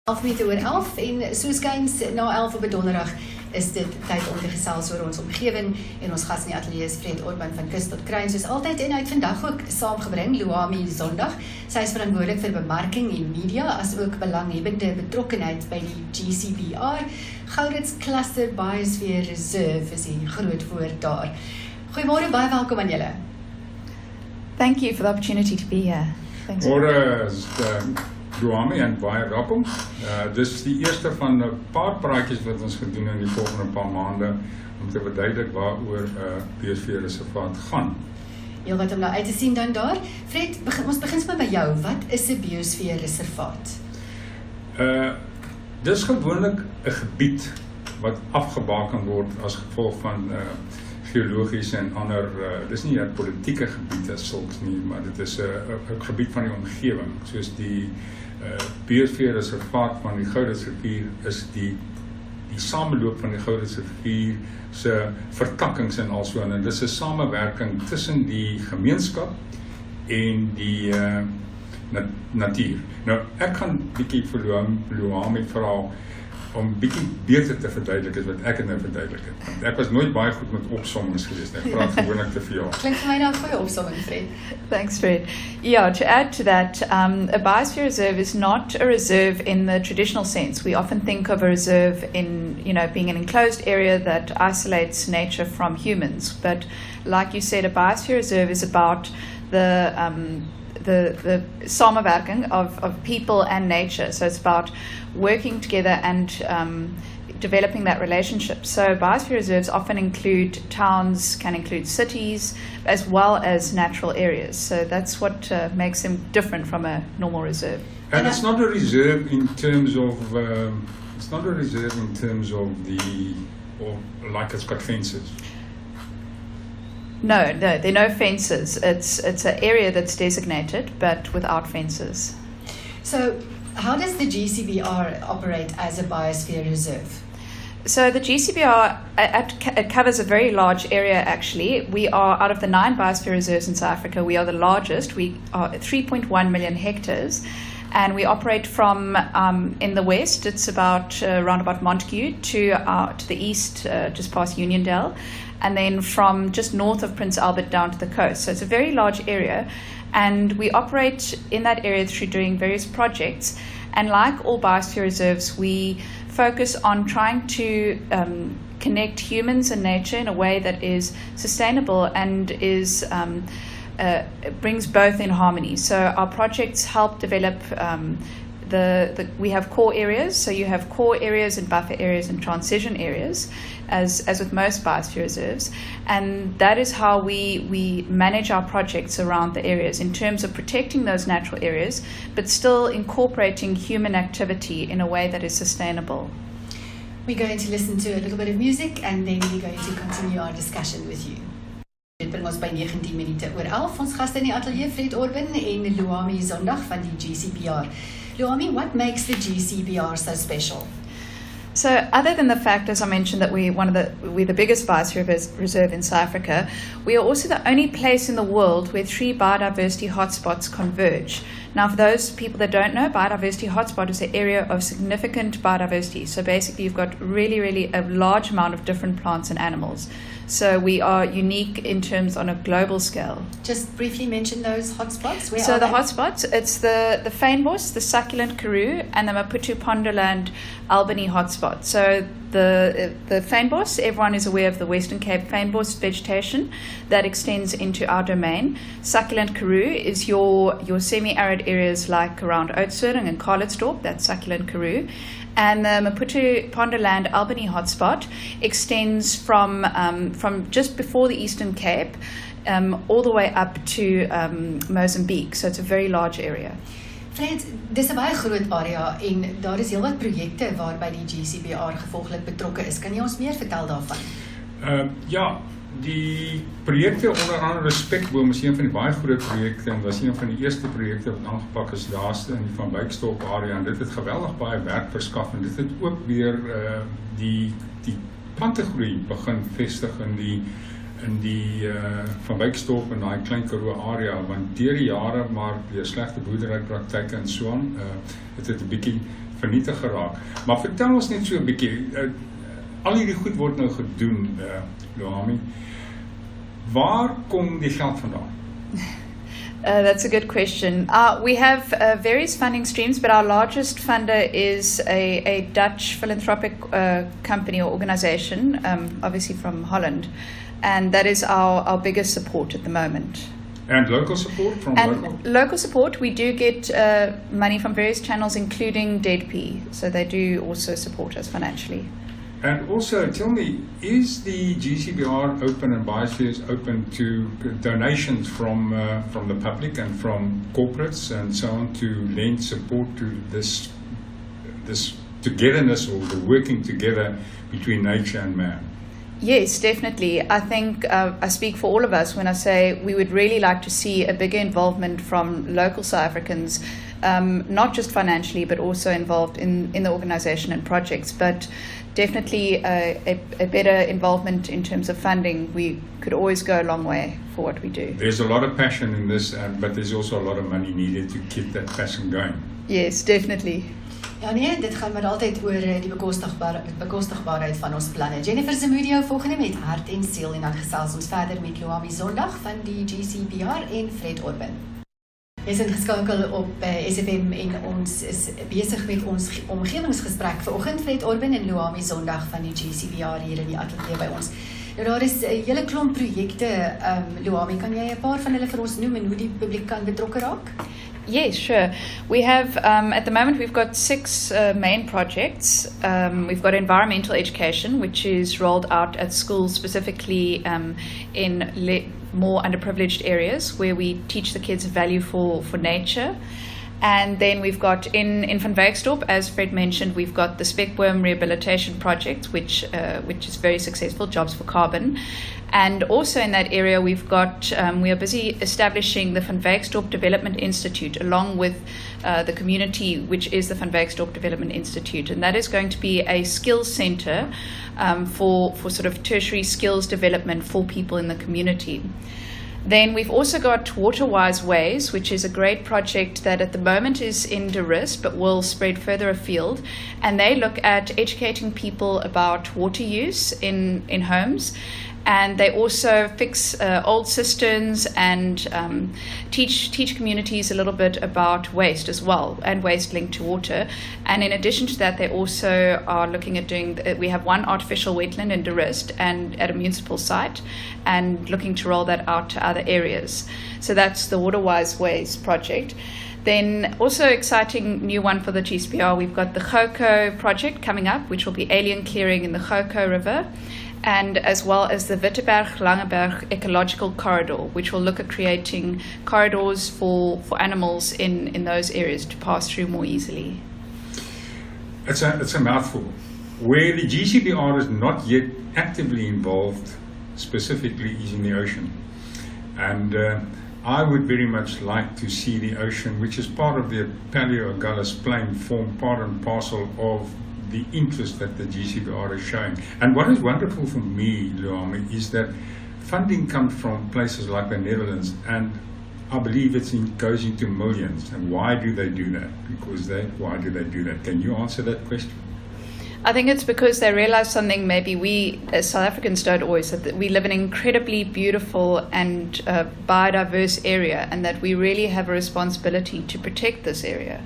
11:11 en soos kyns na 11 op 'n donderdag is dit tyd om te gesels oor ons omgewing en ons gas in die ateljee is Fred Orban van Kus tot Kruin soos altyd en hy het vandag ook saamgebring Luami Sondag. Sy is verantwoordelik vir bemarking en media as ook belanghebbende betrokkenheid by die GCBR. Gourits Cluster Biosphere Reserve is die groot woord daar. Goeiemôre, baie welkom aan julle. Thank you for the opportunity to be here. Thanks. Luami en baie welkom. Dis die eerste van 'n paar praatjies wat ons gedoen in die volgende paar maande om te verduidelik waaroor biosfeer reservaat gaan. Heel wat om nou uit te sien dan daar. Fred, ons begin by jou. Wat is 'n biosfeer reservaat? Dis gewoonlik 'n gebied wat afgebaken word as gevolg van geologiese en ander, dis nie 'n politieke gebied as sulks nie, maar dit is 'n gebied van die omgewing, soos die biosfeer reservaat van die Gouritsrivier is die sameloop van die Gouritsrivier se vertakkings en also en dis 'n samewerking tussen die gemeenskap en die natuur. Nou, ek gaan bietjie vir Luami vra om bietjie beter te verduidelik as wat ek het nou verduidelik het. Want ek was nooit baie goed met opsommings geweest. Ek praat gewoonlik te veel. Klink vir my nou 'n goeie opsomming, Fred. Thanks, Fred. Yeah, to add to that, a biosphere reserve is not a reserve in the traditional sense. We often think of a reserve in, being an enclosed area that isolates nature from humans. But like you said, a biosphere reserve is about the samenwerking of people and nature. So it's about working together and developing that relationship. So biosphere reserves often include towns, can include cities, as well as natural areas. So that's what makes them different from a normal reserve. And it's not a reserve in terms of like it's got fences. No, there are no fences. It's an area that's designated, but without fences. So, how does the GCBR operate as a biosphere reserve? So the GCBR, it covers a very large area actually. We are, out of the 9 biosphere reserves in South Africa, we are the largest. We are 3.1 million hectares. And we operate from, in the west, it's around about Montague, to the east, just past Uniondale. And then from just north of Prince Albert down to the coast. So it's a very large area, and we operate in that area through doing various projects. And like all biosphere reserves, we focus on trying to connect humans and nature in a way that is sustainable and is brings both in harmony. So our projects help develop we have core areas, so you have core areas and buffer areas and transition areas, as with most biosphere reserves, and that is how we manage our projects around the areas in terms of protecting those natural areas, but still incorporating human activity in a way that is sustainable. We're going to listen to a little bit of music and then we're going to continue our discussion with you. Dit bring ons by 19 minute oor 11. Ons gaste in die ateljee Fred Orban en Luami Sondag van die GCBR. Luami, what makes the GCBR so special? So, other than the fact, as I mentioned, that we're the biggest biosphere reserve in South Africa, we are also the only place in the world where 3 biodiversity hotspots converge. Now, for those people that don't know, biodiversity hotspot is an area of significant biodiversity. So basically, you've got really, really a large amount of different plants and animals. So we are unique in terms on a global scale. Just briefly mention those hotspots. Where so are the they? Hotspots, it's the fynbos, the succulent karoo, and the Maputo Ponderland Albany hotspot. So the fynbos, everyone is aware of the Western Cape fynbos vegetation that extends into our domain. Succulent karoo is your semi-arid areas like around Oudtshoorn and Carlitsdorp, that's succulent karoo. And the Maputo Ponderland Albany hotspot extends from just before the Eastern Cape all the way up to Mozambique. So it's a very large area. Fred, dis 'n baie groot area en daar is heelwat projekte waarby die GCBR gevolglik betrokke is. Kan jy ons meer vertel daarvan? Ja, die projekte onder andere Respectboom is een van die baie groot projekte en was een van die eerste projekte wat aangepak is laaste in die Van Wykstorp area en dit het geweldig baie werk verskaf en dit het ook weer die plantegroei begin vestig in die Van Wykstorp en daai klein Karoo area, want deur die jare maar deur slegte boerderypraktyke en so aan, het 'n bietjie vernietig geraak. Maar vertel ons net so 'n bietjie, al hierdie goed word nou gedoen, Luami. Waar kom die geld vandaan? That's a good question. We have various funding streams, but our largest funder is a Dutch philanthropic company or organization, obviously from Holland, and that is our biggest support at the moment. And local support from local support, we do get money from various channels, including DEDP, so they do also support us financially. And also, tell me, is the GCBR open and biospheres open to donations from the public and from corporates and so on to lend support to this togetherness or the working together between nature and man? Yes, definitely. I think I speak for all of us when I say we would really like to see a bigger involvement from local South Africans, not just financially, but also involved in the organization and projects. But definitely a better involvement in terms of funding. We could always go a long way for what we do. There's a lot of passion in this, but there's also a lot of money needed to keep that passion going. Yes, definitely. Ja nee, dit gaan maar altyd oor die bekostigbaarheid van ons planne. Jennifer Zamudio volgende met hart en siel en dan gesels ons verder met Luami Sondag van die GCBR en Fred Orban. Jy is ingeskakel op SFM en ons is besig met ons omgewingsgesprek vanoggend. Fred Orban en Luami Sondag van die GCBR hier in die ateljee by ons. Nou daar is 'n hele klomp projekte. Luami, kan jy 'n paar van hulle vir ons noem en hoe die publiek kan betrokke raak? Yes, sure. We have, at the moment, we've got 6 main projects. We've got environmental education, which is rolled out at schools specifically in more underprivileged areas where we teach the kids value for nature. And then we've got in Van Wyksdorp, as Fred mentioned, we've got the speckworm rehabilitation project, which is very successful, Jobs for Carbon. And also in that area, we've got, we are busy establishing the Van Wyksdorp Development Institute along with the community, which is the Van Wyksdorp Development Institute. And that is going to be a skills center for sort of tertiary skills development for people in the community. Then we've also got Waterwise Ways, which is a great project that at the moment is in De Rust, but will spread further afield. And they look at educating people about water use in homes. And they also fix old cisterns and teach communities a little bit about waste as well, and waste linked to water. And in addition to that, they also are looking at we have one artificial wetland in De Rust and at a municipal site, and looking to roll that out to other areas. So that's the Waterwise Ways project. Then also exciting new one for the GCBR, we've got the Goko project coming up, which will be alien clearing in the Goko River, and as well as the Witteberg-Langeberg ecological corridor, which will look at creating corridors for animals in those areas to pass through more easily. It's a mouthful. Where the GCBR is not yet actively involved specifically is in the ocean. And I would very much like to see the ocean, which is part of the Paleoagulhas plain, form part and parcel of the interest that the GCBR is showing. And what is wonderful for me, Luami, is that funding comes from places like the Netherlands, and I believe goes into millions. And why do they do that? Why do they do that? Can you answer that question? I think it's because they realize something maybe we as South Africans don't always, that we live in an incredibly beautiful and biodiverse area, and that we really have a responsibility to protect this area.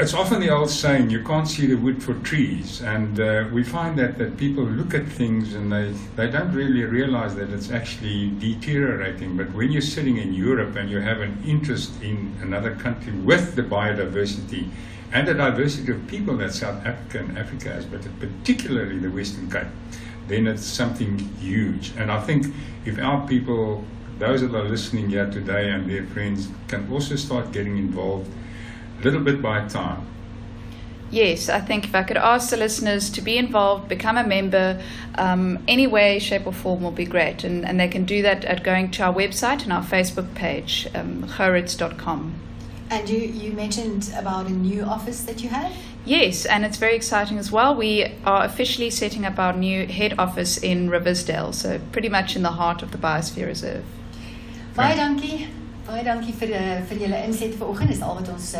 It's often the old saying, you can't see the wood for trees, and we find that people look at things and they don't really realize that it's actually deteriorating. But when you're sitting in Europe and you have an interest in another country with the biodiversity and the diversity of people that South Africa and Africa has, but particularly the Western Cape, then it's something huge. And I think if our people, those that are listening here today and their friends, can also start getting involved little bit by time. Yes, I think if I could ask the listeners to be involved, become a member, any way, shape or form will be great. And they can do that at going to our website and our Facebook page, goritz.com. And you mentioned about a new office that you have? Yes, and it's very exciting as well. We are officially setting up our new head office in Riversdale, so pretty much in the heart of the Biosphere Reserve. Baie dankie. Baie dankie vir julle inset vanoggend. Dis al wat ons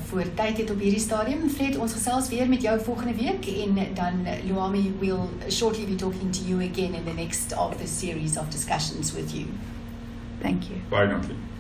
voor tyd het op hierdie stadium. Fred, ons gesels weer met jou volgende week en dan Luami will shortly be talking to you again in the next of the series of discussions with you. Thank you. Baie dankie.